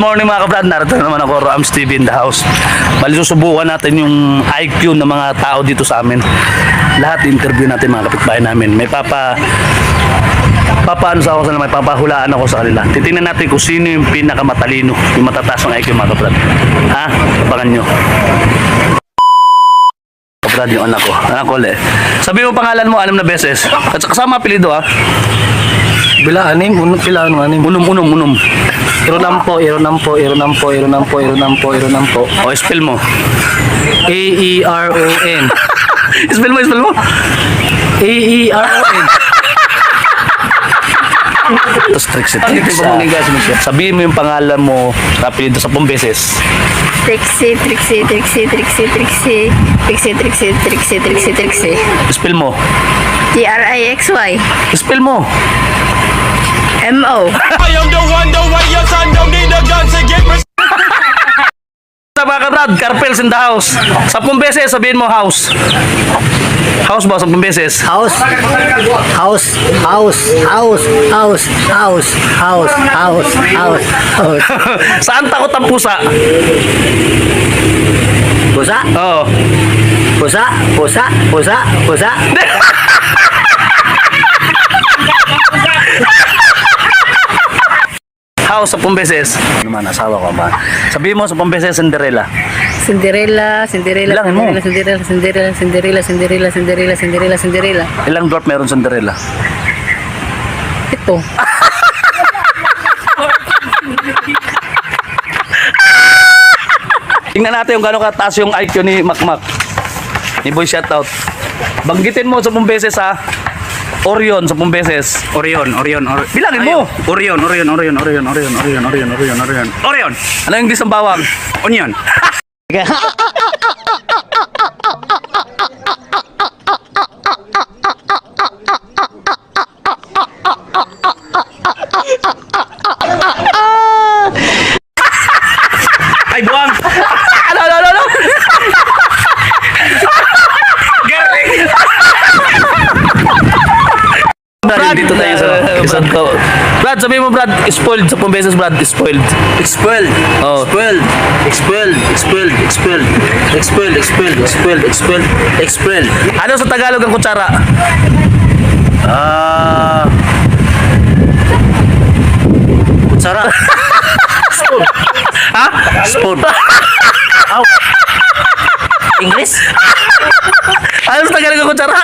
morning mga kabrad, narito na naman ako, Rams TV in the house. Bali susubukan natin yung IQ ng mga tao dito sa amin. Lahat interview natin mga kapitbahay namin. May papaano sa ako sa may papahulaan ako sa kanila. Titingnan natin kung sino yung pinakamatalino, yung matataas ng IQ mga kabrad. Ha? Abangan nyo. Kabrad yung anak ko ulit. Sabi mo pangalan mo 6 na beses. At kasama apelido ha. Bila anim, pila ano anim. Unum. Ironampo. O spell mo. A-E-R-O-N. Spell mo. A-E-R-O-N. Tapos Trixie. Sabihin mo yung pangalan mo apelido 10 beses. Trixie. Spell mo. Trixy. Spell mo. MO. I am the one, the way your son don't need a gun to get Sa mga kabrad, Carpels in the house. 10 beses, sabihin mo house. House ba, 10 beses? House. Saan takot ang pusa? Pusa. Oo. Pusa. House, 10 beses. Ano man, asawa ko ba? Sabihin mo 10 beses, Cinderella. Cinderella. Bilangin mo. Cinderella. Ilang dwarf meron Cinderella? Ito. Tingnan natin kung gano'ng kataas yung IQ ni Makmak. Ni Boy Shoutout. Banggitin mo 10 beses ha. Orion 10 beses. Orion. Bilangin mo. Orion. Ano yung English ng bawang? Onion. Ay, buwang! Ano? Brad, dito tayo sa isang to. Brad, sabihin mo Brad, spoiled 10 beses Brad, spoiled. Expelled. Oh. Expelled. Ano sa Tagalog ang kutsara? Sara. Ha? Spoon. English? Ano sa Tagalog ang kutsara?